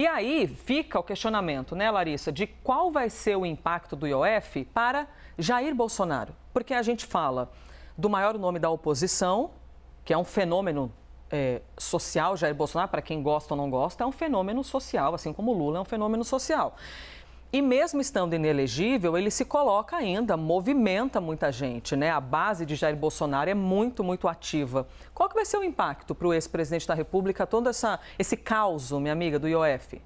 E aí fica o questionamento, né, Larissa, de qual vai ser o impacto do IOF para Jair Bolsonaro. Porque a gente fala do maior nome da oposição, que é um fenômeno social, Jair Bolsonaro, para quem gosta ou não gosta, é um fenômeno social, assim como Lula é um fenômeno social. E mesmo estando inelegível, ele se coloca ainda, movimenta muita gente, né? A base de Jair Bolsonaro é muito, muito ativa. Qual que vai ser o impacto para o ex-presidente da República, todo esse caos, minha amiga, do IOF?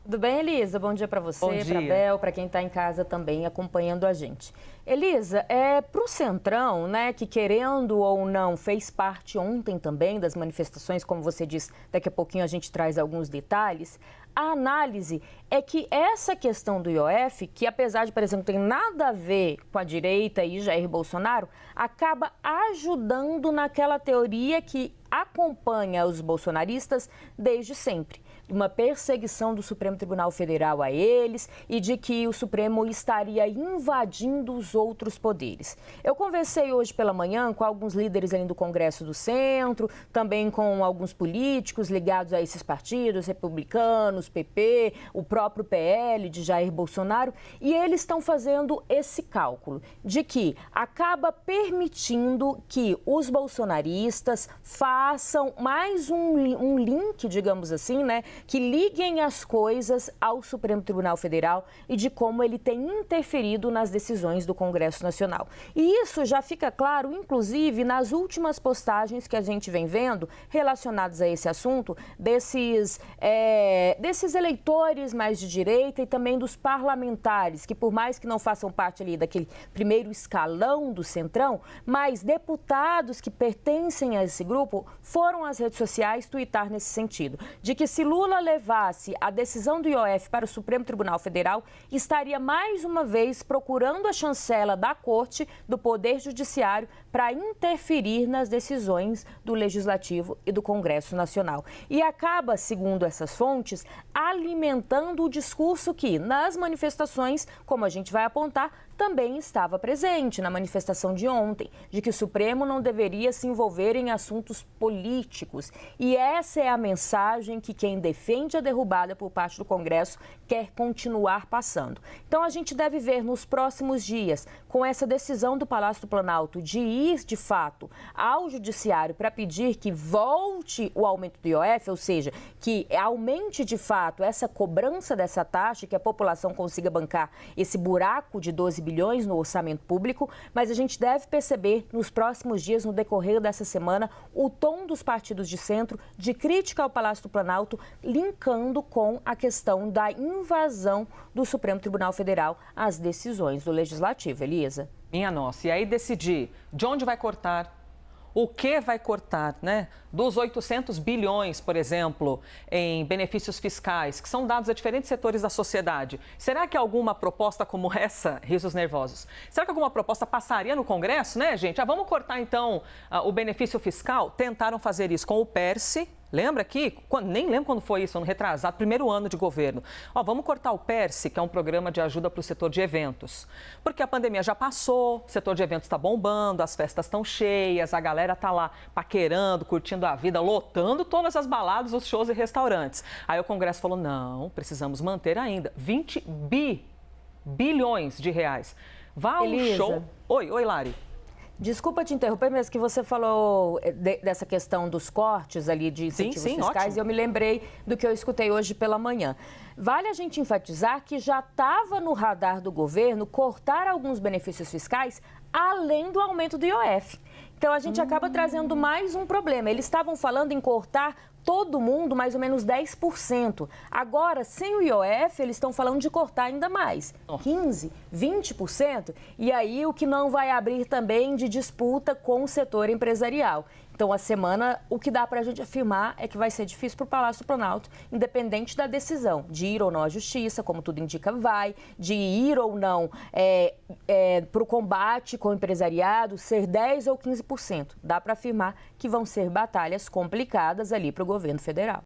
Tudo bem, Elisa? Bom dia para você, para Bel, para quem está em casa também acompanhando a gente. Elisa, para o Centrão, né, que querendo ou não fez parte ontem também das manifestações, como você disse, daqui a pouquinho a gente traz alguns detalhes. A análise é que essa questão do IOF, que apesar de, por exemplo, tem nada a ver com a direita e Jair Bolsonaro, acaba ajudando naquela teoria que acompanha os bolsonaristas desde sempre. Uma perseguição do Supremo Tribunal Federal a eles e de que o Supremo estaria invadindo os outros poderes. Eu conversei hoje pela manhã com alguns líderes ali do Congresso do Centro, também com alguns políticos ligados a esses partidos, republicanos, PP, o próprio PL de Jair Bolsonaro, e eles estão fazendo esse cálculo de que acaba permitindo que os bolsonaristas façam mais um link, digamos assim, né? Que liguem as coisas ao Supremo Tribunal Federal e de como ele tem interferido nas decisões do Congresso Nacional. E isso já fica claro, inclusive, nas últimas postagens que a gente vem vendo relacionadas a esse assunto, desses eleitores mais de direita e também dos parlamentares, que por mais que não façam parte ali daquele primeiro escalão do Centrão, mas deputados que pertencem a esse grupo foram às redes sociais tuitar nesse sentido, de que se Lula levasse a decisão do IOF para o Supremo Tribunal Federal, estaria mais uma vez procurando a chancela da Corte do Poder Judiciário para interferir nas decisões do Legislativo e do Congresso Nacional. E acaba, segundo essas fontes, alimentando o discurso que, nas manifestações, como a gente vai apontar, também estava presente na manifestação de ontem, de que o Supremo não deveria se envolver em assuntos políticos. E essa é a mensagem que quem defende a derrubada por parte do Congresso quer continuar passando. Então, a gente deve ver nos próximos dias, com essa decisão do Palácio do Planalto de ir, de fato, ao Judiciário para pedir que volte o aumento do IOF, ou seja, que aumente, de fato, essa cobrança dessa taxa, que a população consiga bancar esse buraco de 12 bilhões no orçamento público, mas a gente deve perceber nos próximos dias, no decorrer dessa semana, o tom dos partidos de centro de crítica ao Palácio do Planalto, linkando com a questão da invasão do Supremo Tribunal Federal às decisões do Legislativo. Elisa? Minha nossa, e aí decidir de onde vai cortar, o que vai cortar, né? Dos 800 bilhões, por exemplo, em benefícios fiscais, que são dados a diferentes setores da sociedade. Será que alguma proposta como essa, risos nervosos, será que alguma proposta passaria no Congresso, né, gente? Vamos cortar, então, o benefício fiscal? Tentaram fazer isso com o PERSE. Lembra aqui? Nem lembro quando foi isso, ano retrasado, primeiro ano de governo. Vamos cortar o PERSE, que é um programa de ajuda para o setor de eventos. Porque a pandemia já passou, o setor de eventos está bombando, as festas estão cheias, a galera está lá paquerando, curtindo a vida, lotando todas as baladas, os shows e restaurantes. Aí o Congresso falou, não, precisamos manter ainda 20 bilhões de reais. Vá ao show... Oi, Lari. Desculpa te interromper, mas que você falou dessa questão dos cortes ali de incentivos fiscais, e eu me lembrei do que eu escutei hoje pela manhã. Vale a gente enfatizar que já estava no radar do governo cortar alguns benefícios fiscais além do aumento do IOF. Então, a gente acaba trazendo mais um problema. Eles estavam falando em cortar todo mundo mais ou menos 10%. Agora, sem o IOF, eles estão falando de cortar ainda mais, 15%, 20%. E aí, o que não vai abrir também de disputa com o setor empresarial. Então, a semana, o que dá para a gente afirmar é que vai ser difícil para o Palácio do Planalto, independente da decisão de ir ou não à Justiça, como tudo indica, vai, de ir ou não para o combate com o empresariado, ser 10% ou 15%. Dá para afirmar que vão ser batalhas complicadas ali para o governo federal.